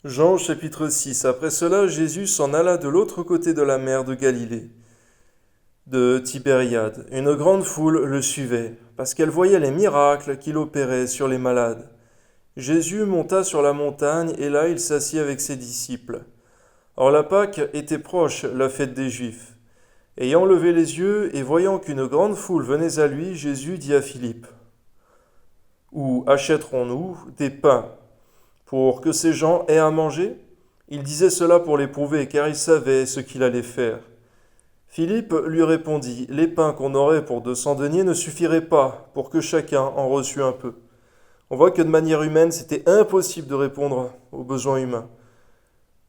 Jean chapitre 6. Après cela, Jésus s'en alla de l'autre côté de la mer de Galilée, de Tibériade. Une grande foule le suivait, parce qu'elle voyait les miracles qu'il opérait sur les malades. Jésus monta sur la montagne, et là il s'assit avec ses disciples. Or la Pâque était proche, la fête des Juifs. Ayant levé les yeux et voyant qu'une grande foule venait à lui, Jésus dit à Philippe, où achèterons-nous des pains pour que ces gens aient à manger? Il disait cela pour l'éprouver, car il savait ce qu'il allait faire. Philippe lui répondit, les pains qu'on aurait pour 200 deniers ne suffiraient pas pour que chacun en reçût un peu. On voit que de manière humaine, c'était impossible de répondre aux besoins humains.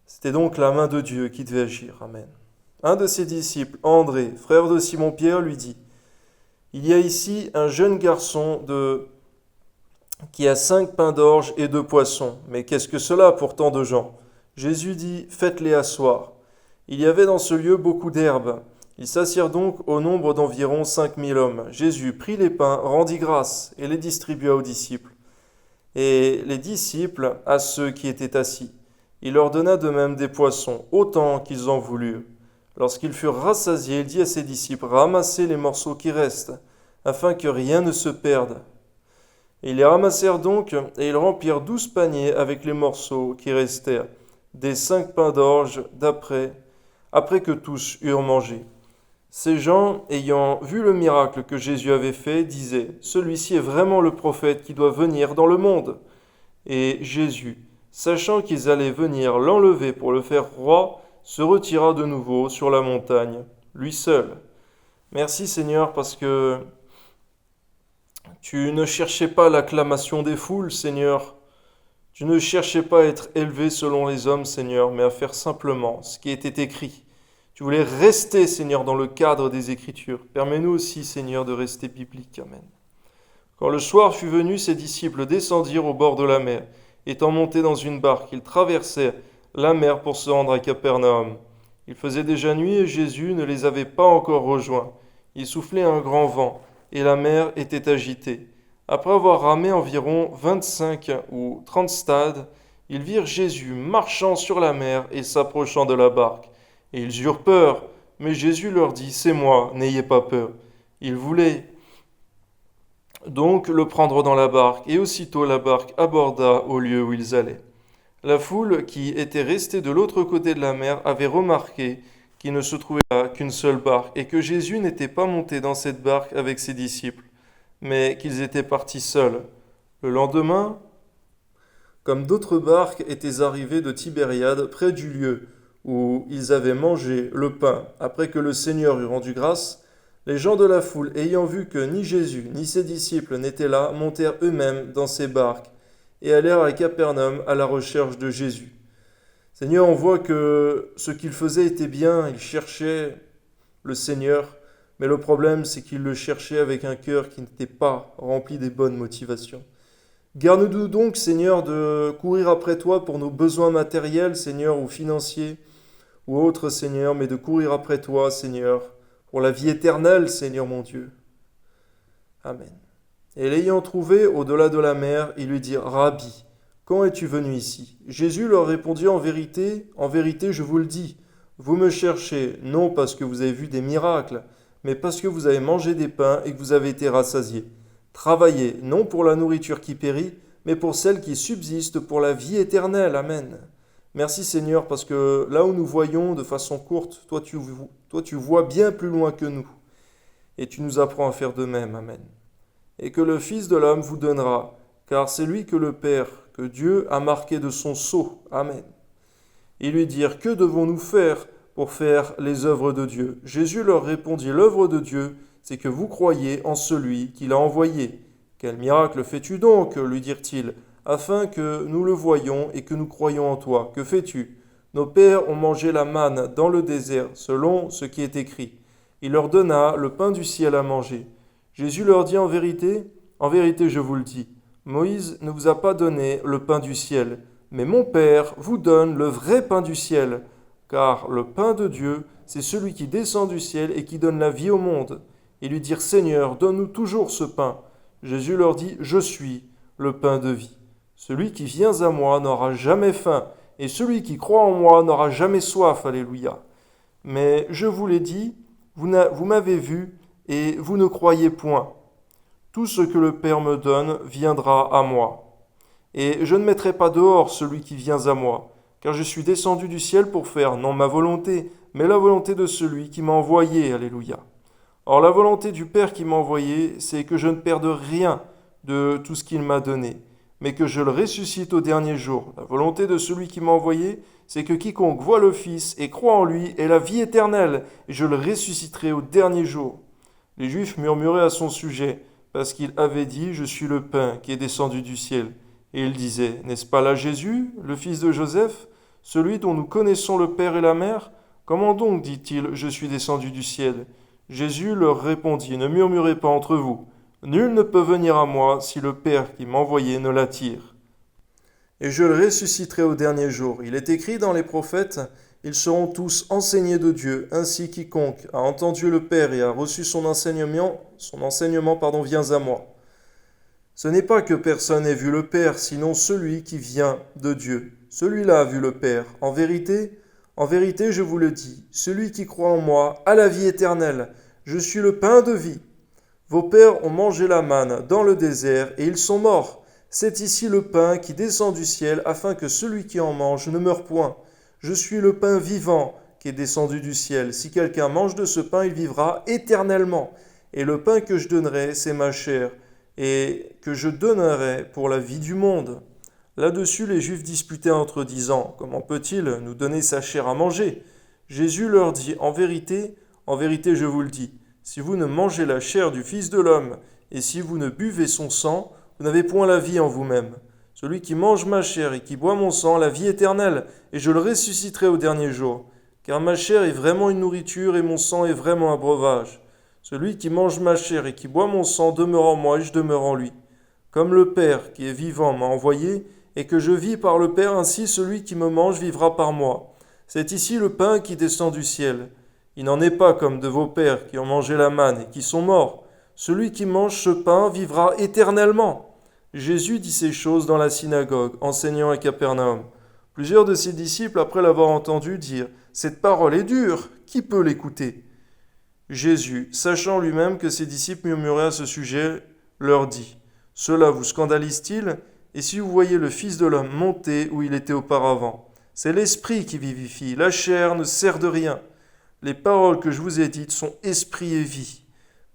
C'était donc la main de Dieu qui devait agir. Amen. Un de ses disciples, André, frère de Simon-Pierre, lui dit, il y a ici un jeune garçon qui a 5 pains d'orge et 2 poissons. Mais qu'est-ce que cela pour tant de gens? Jésus dit, faites-les asseoir. Il y avait dans ce lieu beaucoup d'herbes. Ils s'assirent donc au nombre d'environ 5000 hommes. Jésus prit les pains, rendit grâce et les distribua aux disciples. Et les disciples à ceux qui étaient assis. Il leur donna de même des poissons, autant qu'ils en voulurent. Lorsqu'ils furent rassasiés, il dit à ses disciples, ramassez les morceaux qui restent, afin que rien ne se perde. Et ils les ramassèrent donc, et ils remplirent 12 paniers avec les morceaux qui restèrent, des 5 pains d'orge après que tous eurent mangé. Ces gens, ayant vu le miracle que Jésus avait fait, disaient, celui-ci est vraiment le prophète qui doit venir dans le monde. Et Jésus, sachant qu'ils allaient venir l'enlever pour le faire roi, se retira de nouveau sur la montagne, lui seul. Merci Seigneur parce que tu ne cherchais pas l'acclamation des foules, Seigneur. Tu ne cherchais pas à être élevé selon les hommes, Seigneur, mais à faire simplement ce qui était écrit. Tu voulais rester, Seigneur, dans le cadre des Écritures. Permets-nous aussi, Seigneur, de rester biblique. Amen. Quand le soir fut venu, ses disciples descendirent au bord de la mer. Étant montés dans une barque, ils traversèrent la mer pour se rendre à Capernaum. Il faisait déjà nuit et Jésus ne les avait pas encore rejoints. Il soufflait un grand vent et la mer était agitée. Après avoir ramé environ 25 ou 30 stades, ils virent Jésus marchant sur la mer et s'approchant de la barque. Et ils eurent peur, mais Jésus leur dit, c'est moi, n'ayez pas peur. Ils voulaient donc le prendre dans la barque, et aussitôt la barque aborda au lieu où ils allaient. La foule qui était restée de l'autre côté de la mer avait remarqué qu'il ne se trouvait là qu'une seule barque, et que Jésus n'était pas monté dans cette barque avec ses disciples, mais qu'ils étaient partis seuls. Le lendemain, comme d'autres barques étaient arrivées de Tibériade près du lieu où ils avaient mangé le pain après que le Seigneur eut rendu grâce, les gens de la foule, ayant vu que ni Jésus ni ses disciples n'étaient là, montèrent eux-mêmes dans ces barques et allèrent à Capernaum à la recherche de Jésus. Seigneur, on voit que ce qu'ils faisaient était bien, ils cherchaient le Seigneur, mais le problème c'est qu'ils le cherchaient avec un cœur qui n'était pas rempli des bonnes motivations. Garde-nous donc, Seigneur, de courir après toi pour nos besoins matériels, Seigneur, ou financiers, ou autres, Seigneur, mais de courir après toi, Seigneur, pour la vie éternelle, Seigneur mon Dieu. Amen. Et l'ayant trouvé au-delà de la mer, ils lui dirent, Rabbi, quand es-tu venu ici? Jésus leur répondit, en vérité, je vous le dis, vous me cherchez, non parce que vous avez vu des miracles, mais parce que vous avez mangé des pains et que vous avez été rassasiés. Travaillez, non pour la nourriture qui périt, mais pour celle qui subsiste pour la vie éternelle. Amen. Merci Seigneur, parce que là où nous voyons de façon courte, toi tu vois bien plus loin que nous. Et tu nous apprends à faire de même. Amen. Et que le Fils de l'homme vous donnera, car c'est lui que le Père, que Dieu a marqué de son sceau. Amen. Ils lui dirent, que devons-nous faire pour faire les œuvres de Dieu? Jésus leur répondit, l'œuvre de Dieu, c'est que vous croyez en celui qu'il a envoyé. Quel miracle fais-tu donc, lui dirent-ils, afin que nous le voyions et que nous croyions en toi. Que fais-tu? Nos pères ont mangé la manne dans le désert, selon ce qui est écrit. Il leur donna le pain du ciel à manger. Jésus leur dit, en vérité, je vous le dis, Moïse ne vous a pas donné le pain du ciel, mais mon Père vous donne le vrai pain du ciel, car le pain de Dieu, c'est celui qui descend du ciel et qui donne la vie au monde. Ils lui dirent, Seigneur, donne-nous toujours ce pain. Jésus leur dit, je suis le pain de vie. Celui qui vient à moi n'aura jamais faim, et celui qui croit en moi n'aura jamais soif. Alléluia. Mais je vous l'ai dit, vous m'avez vu, et vous ne croyez point. Tout ce que le Père me donne viendra à moi. Et je ne mettrai pas dehors celui qui vient à moi, car je suis descendu du ciel pour faire non ma volonté, mais la volonté de celui qui m'a envoyé. Alléluia. Or la volonté du Père qui m'a envoyé, c'est que je ne perde rien de tout ce qu'il m'a donné, mais que je le ressuscite au dernier jour. La volonté de celui qui m'a envoyé, c'est que quiconque voit le Fils et croit en lui ait la vie éternelle, et je le ressusciterai au dernier jour. Les Juifs murmuraient à son sujet, parce qu'il avait dit, je suis le pain qui est descendu du ciel. Et il disait, n'est-ce pas là Jésus, le fils de Joseph, celui dont nous connaissons le Père et la Mère? Comment donc, dit-il, je suis descendu du ciel? Jésus leur répondit, ne murmurez pas entre vous. Nul ne peut venir à moi si le Père qui m'a envoyé ne l'attire. Et je le ressusciterai au dernier jour. Il est écrit dans les prophètes, ils seront tous enseignés de Dieu, ainsi quiconque a entendu le Père et a reçu son enseignement vient à moi. Ce n'est pas que personne ait vu le Père, sinon celui qui vient de Dieu. Celui-là a vu le Père. En vérité, je vous le dis, celui qui croit en moi a la vie éternelle. Je suis le pain de vie. Vos pères ont mangé la manne dans le désert et ils sont morts. C'est ici le pain qui descend du ciel afin que celui qui en mange ne meure point. Je suis le pain vivant qui est descendu du ciel. Si quelqu'un mange de ce pain, il vivra éternellement. Et le pain que je donnerai, c'est ma chair, et que je donnerai pour la vie du monde. Là-dessus, les Juifs disputaient entre eux, disant, comment peut-il nous donner sa chair à manger? Jésus leur dit, en vérité, je vous le dis, si vous ne mangez la chair du Fils de l'homme, et si vous ne buvez son sang, vous n'avez point la vie en vous-même. Celui qui mange ma chair et qui boit mon sang, la vie éternelle, et je le ressusciterai au dernier jour. Car ma chair est vraiment une nourriture et mon sang est vraiment un breuvage. Celui qui mange ma chair et qui boit mon sang demeure en moi et je demeure en lui. Comme le Père qui est vivant m'a envoyé, et que je vis par le Père, ainsi celui qui me mange vivra par moi. C'est ici le pain qui descend du ciel. Il n'en est pas comme de vos pères qui ont mangé la manne et qui sont morts. Celui qui mange ce pain vivra éternellement. Jésus dit ces choses dans la synagogue, enseignant à Capernaum. Plusieurs de ses disciples, après l'avoir entendu, dirent « Cette parole est dure, qui peut l'écouter ?» Jésus, sachant lui-même que ses disciples murmuraient à ce sujet, leur dit « Cela vous scandalise-t-il? Et si vous voyez le Fils de l'homme monter où il était auparavant, c'est l'Esprit qui vivifie, la chair ne sert de rien. Les paroles que je vous ai dites sont esprit et vie.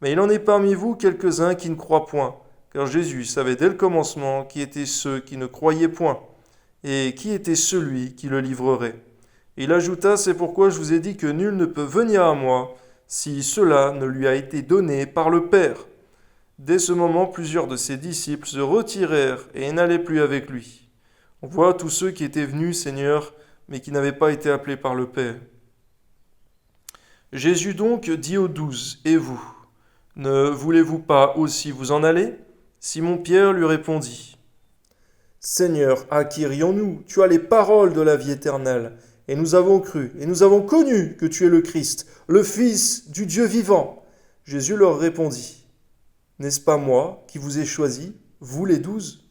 Mais il en est parmi vous quelques-uns qui ne croient point, car Jésus savait dès le commencement qui étaient ceux qui ne croyaient point, et qui était celui qui le livrerait. Et il ajouta, c'est pourquoi je vous ai dit que nul ne peut venir à moi, si cela ne lui a été donné par le Père. Dès ce moment, plusieurs de ses disciples se retirèrent et n'allaient plus avec lui. On voit tous ceux qui étaient venus, Seigneur, mais qui n'avaient pas été appelés par le Père. Jésus donc dit aux 12, « Et vous, ne voulez-vous pas aussi vous en aller ?» Simon-Pierre lui répondit, « Seigneur, à qui irions-nous? Tu as les paroles de la vie éternelle. Et nous avons cru, et nous avons connu que tu es le Christ, le Fils du Dieu vivant. » Jésus leur répondit, « N'est-ce pas moi qui vous ai choisis, vous les 12 ?»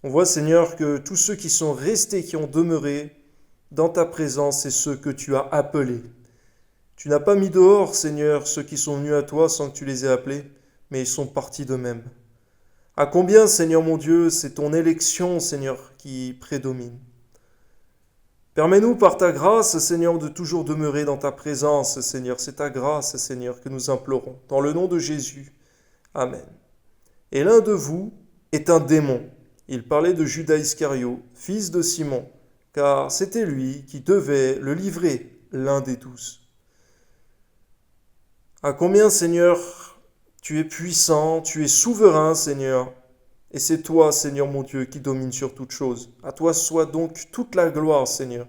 On voit, Seigneur, que tous ceux qui sont restés, qui ont demeuré dans ta présence, c'est ceux que tu as appelés. Tu n'as pas mis dehors, Seigneur, ceux qui sont venus à toi sans que tu les aies appelés, mais ils sont partis d'eux-mêmes. À combien, Seigneur mon Dieu, c'est ton élection, Seigneur, qui prédomine. Permets-nous par ta grâce, Seigneur, de toujours demeurer dans ta présence, Seigneur. C'est ta grâce, Seigneur, que nous implorons. Dans le nom de Jésus. Amen. Et l'un de vous est un démon. Il parlait de Judas Iscario, fils de Simon, car c'était lui qui devait le livrer, l'un des 12. À combien, Seigneur, tu es puissant, tu es souverain, Seigneur, et c'est toi, Seigneur mon Dieu, qui domine sur toute chose. À toi soit donc toute la gloire, Seigneur.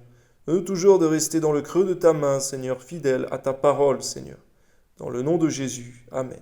Donne-nous toujours de rester dans le creux de ta main, Seigneur, fidèle à ta parole, Seigneur. Dans le nom de Jésus. Amen.